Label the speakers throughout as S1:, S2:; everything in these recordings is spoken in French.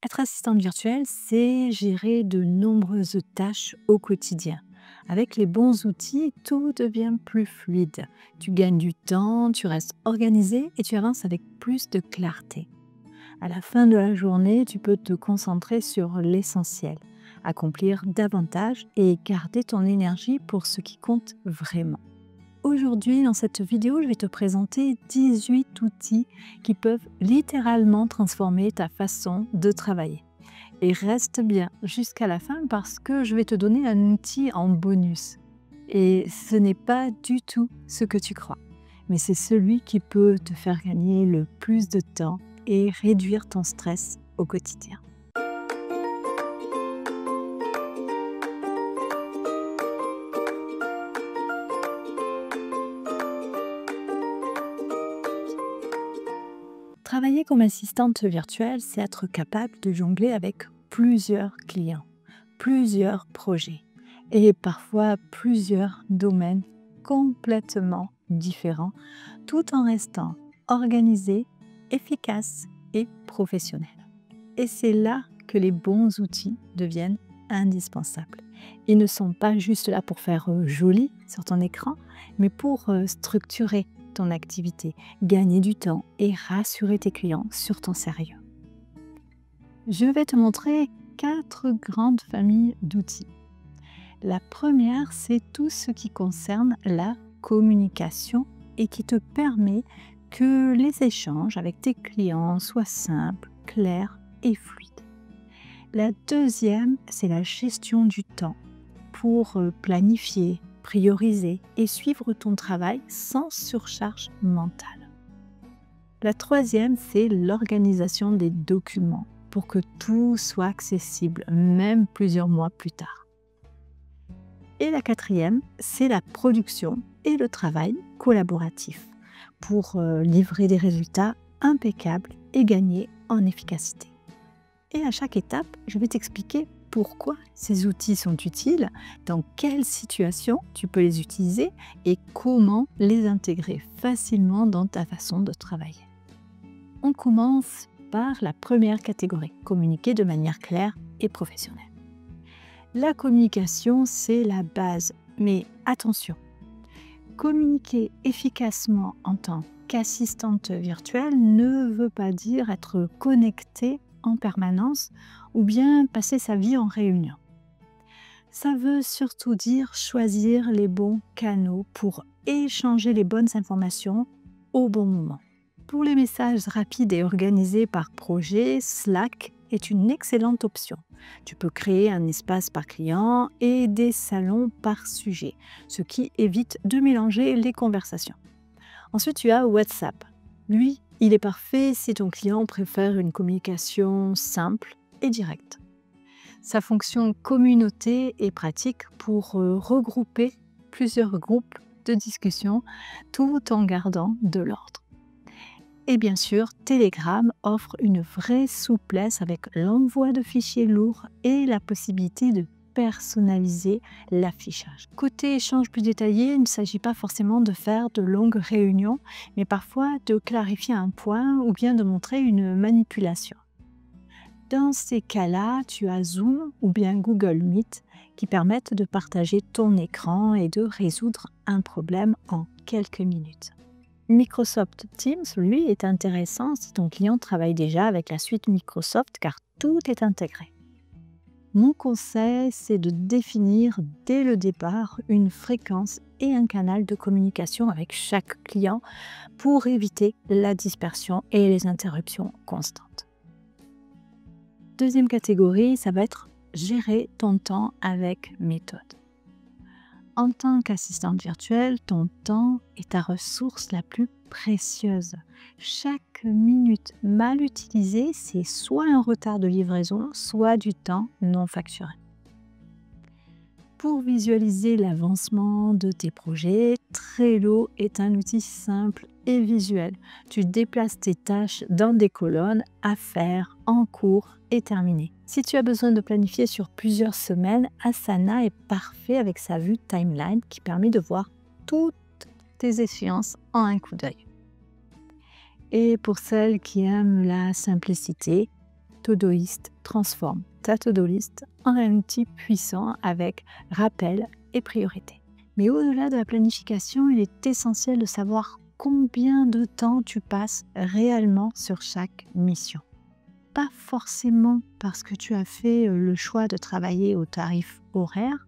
S1: Être assistante virtuelle, c'est gérer de nombreuses tâches au quotidien. Avec les bons outils, tout devient plus fluide. Tu gagnes du temps, tu restes organisé et tu avances avec plus de clarté. À la fin de la journée, tu peux te concentrer sur l'essentiel, accomplir davantage et garder ton énergie pour ce qui compte vraiment. Aujourd'hui, dans cette vidéo, je vais te présenter 18 outils qui peuvent littéralement transformer ta façon de travailler. Et reste bien jusqu'à la fin parce que je vais te donner un outil en bonus. Et ce n'est pas du tout ce que tu crois, mais c'est celui qui peut te faire gagner le plus de temps et réduire ton stress au quotidien. Travailler comme assistante virtuelle, c'est être capable de jongler avec plusieurs clients, plusieurs projets et parfois plusieurs domaines complètement différents, tout en restant organisé, efficace et professionnel. Et c'est là que les bons outils deviennent indispensables. Ils ne sont pas juste là pour faire joli sur ton écran, mais pour structurer ton activité, gagner du temps et rassurer tes clients sur ton sérieux. Je vais te montrer 4 grandes familles d'outils. La première, c'est tout ce qui concerne la communication et qui te permet que les échanges avec tes clients soient simples, clairs et fluides. La deuxième, c'est la gestion du temps pour planifier, prioriser et suivre ton travail sans surcharge mentale. La troisième, c'est l'organisation des documents pour que tout soit accessible, même plusieurs mois plus tard. Et la quatrième, c'est la production et le travail collaboratif pour livrer des résultats impeccables et gagner en efficacité. Et à chaque étape, je vais t'expliquer pourquoi ces outils sont utiles, dans quelles situations tu peux les utiliser et comment les intégrer facilement dans ta façon de travailler. On commence par la première catégorie, communiquer de manière claire et professionnelle. La communication, c'est la base, mais attention, communiquer efficacement en tant qu'assistante virtuelle ne veut pas dire être connecté en permanence ou bien passer sa vie en réunion. Ça veut surtout dire choisir les bons canaux pour échanger les bonnes informations au bon moment. Pour les messages rapides et organisés par projet, Slack est une excellente option. Tu peux créer un espace par client et des salons par sujet, ce qui évite de mélanger les conversations. Ensuite, tu as WhatsApp. Lui, il est parfait si ton client préfère une communication simple et directe. Sa fonction communauté est pratique pour regrouper plusieurs groupes de discussion tout en gardant de l'ordre. Et bien sûr, Telegram offre une vraie souplesse avec l'envoi de fichiers lourds et la possibilité de personnaliser l'affichage. Côté échange plus détaillé, il ne s'agit pas forcément de faire de longues réunions, mais parfois de clarifier un point ou bien de montrer une manipulation. Dans ces cas-là, tu as Zoom ou bien Google Meet qui permettent de partager ton écran et de résoudre un problème en quelques minutes. Microsoft Teams, lui, est intéressant si ton client travaille déjà avec la suite Microsoft car tout est intégré. Mon conseil, c'est de définir dès le départ une fréquence et un canal de communication avec chaque client pour éviter la dispersion et les interruptions constantes. Deuxième catégorie, ça va être gérer ton temps avec méthode. En tant qu'assistante virtuelle, ton temps est ta ressource la plus précieuse. Chaque minute mal utilisée, c'est soit un retard de livraison, soit du temps non facturé. Pour visualiser l'avancement de tes projets, Trello est un outil simple et visuel. Tu déplaces tes tâches dans des colonnes à faire, en cours et terminées. Si tu as besoin de planifier sur plusieurs semaines, Asana est parfait avec sa vue timeline qui permet de voir toutes tes échéances en un coup d'œil. Et pour celles qui aiment la simplicité, Todoist transforme ta to-do list en un outil puissant avec rappel et priorité. Mais au-delà de la planification, il est essentiel de savoir combien de temps tu passes réellement sur chaque mission. Pas forcément parce que tu as fait le choix de travailler au tarif horaire,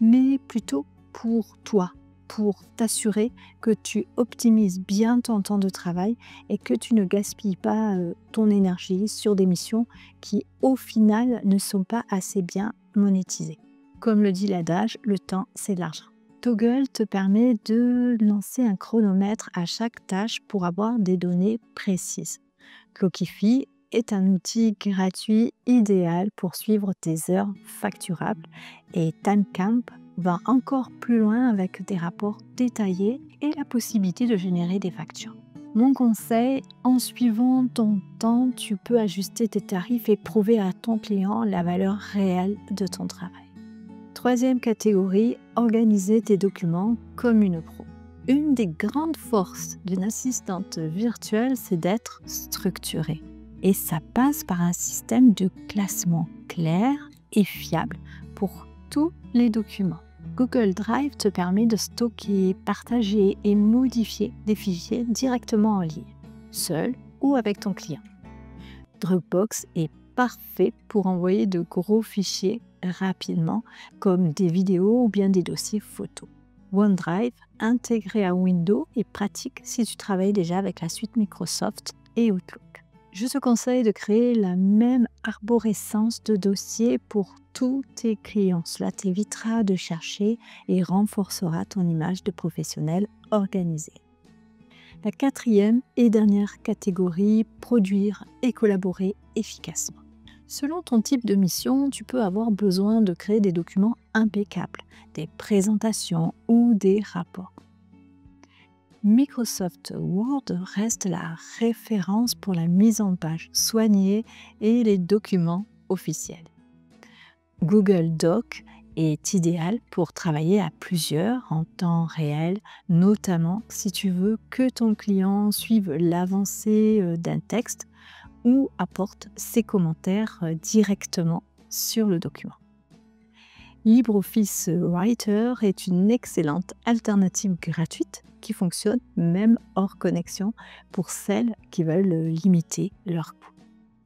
S1: mais plutôt pour toi, pour t'assurer que tu optimises bien ton temps de travail et que tu ne gaspilles pas ton énergie sur des missions qui, au final, ne sont pas assez bien monétisées. Comme le dit l'adage, le temps, c'est de l'argent. Toggle te permet de lancer un chronomètre à chaque tâche pour avoir des données précises. Clockify est un outil gratuit idéal pour suivre tes heures facturables et Timecamp va encore plus loin avec des rapports détaillés et la possibilité de générer des factures. Mon conseil, en suivant ton temps, tu peux ajuster tes tarifs et prouver à ton client la valeur réelle de ton travail. Troisième catégorie, organiser tes documents comme une pro. Une des grandes forces d'une assistante virtuelle, c'est d'être structurée. Et ça passe par un système de classement clair et fiable pour tous les documents. Google Drive te permet de stocker, partager et modifier des fichiers directement en ligne, seul ou avec ton client. Dropbox est parfait pour envoyer de gros fichiers rapidement, comme des vidéos ou bien des dossiers photos. OneDrive, intégré à Windows, est pratique si tu travailles déjà avec la suite Microsoft et Outlook. Je te conseille de créer la même arborescence de dossiers pour tous tes clients. Cela t'évitera de chercher et renforcera ton image de professionnel organisé. La quatrième et dernière catégorie, produire et collaborer efficacement. Selon ton type de mission, tu peux avoir besoin de créer des documents impeccables, des présentations ou des rapports. Microsoft Word reste la référence pour la mise en page soignée et les documents officiels. Google Doc est idéal pour travailler à plusieurs en temps réel, notamment si tu veux que ton client suive l'avancée d'un texte ou apporte ses commentaires directement sur le document. LibreOffice Writer est une excellente alternative gratuite qui fonctionne même hors connexion pour celles qui veulent limiter leurs coûts.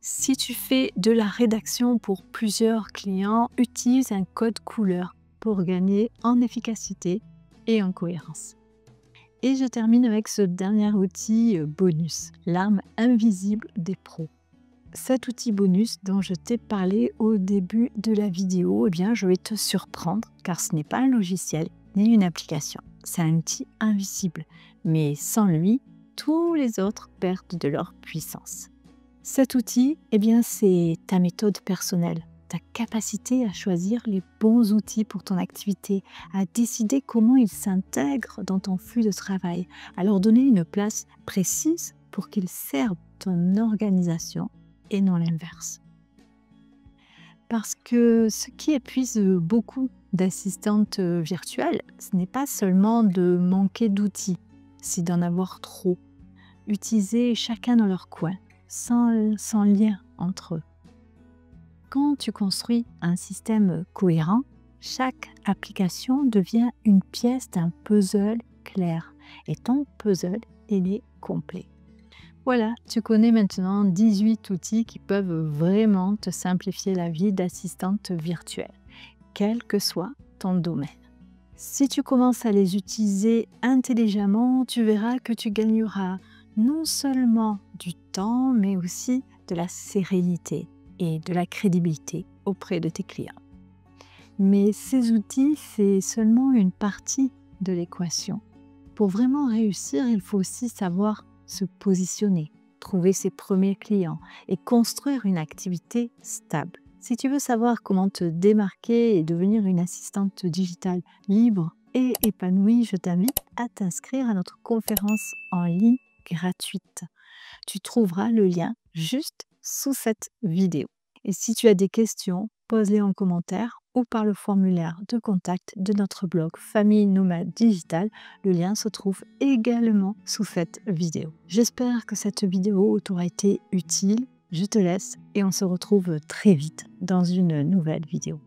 S1: Si tu fais de la rédaction pour plusieurs clients, utilise un code couleur pour gagner en efficacité et en cohérence. Et je termine avec ce dernier outil bonus, l'arme invisible des pros. Cet outil bonus dont je t'ai parlé au début de la vidéo, eh bien, je vais te surprendre car ce n'est pas un logiciel ni une application. C'est un outil invisible, mais sans lui, tous les autres perdent de leur puissance. Cet outil, eh bien, c'est ta méthode personnelle, ta capacité à choisir les bons outils pour ton activité, à décider comment ils s'intègrent dans ton flux de travail, à leur donner une place précise pour qu'ils servent ton organisation et non l'inverse. Parce que ce qui épuise beaucoup d'assistantes virtuelles, ce n'est pas seulement de manquer d'outils, c'est d'en avoir trop. Utiliser chacun dans leur coin, sans lien entre eux. Quand tu construis un système cohérent, chaque application devient une pièce d'un puzzle clair. Et ton puzzle, il est complet. Voilà, tu connais maintenant 18 outils qui peuvent vraiment te simplifier la vie d'assistante virtuelle, quel que soit ton domaine. Si tu commences à les utiliser intelligemment, tu verras que tu gagneras non seulement du temps, mais aussi de la sérénité et de la crédibilité auprès de tes clients. Mais ces outils, c'est seulement une partie de l'équation. Pour vraiment réussir, il faut aussi savoir se positionner, trouver ses premiers clients et construire une activité stable. Si tu veux savoir comment te démarquer et devenir une assistante digitale libre et épanouie, je t'invite à t'inscrire à notre conférence en ligne gratuite. Tu trouveras le lien juste sous cette vidéo. Et si tu as des questions, pose-les en commentaire ou par le formulaire de contact de notre blog Famille Nomade Digital. Le lien se trouve également sous cette vidéo. J'espère que cette vidéo t'aura été utile Je te laisse et on se retrouve très vite dans une nouvelle vidéo.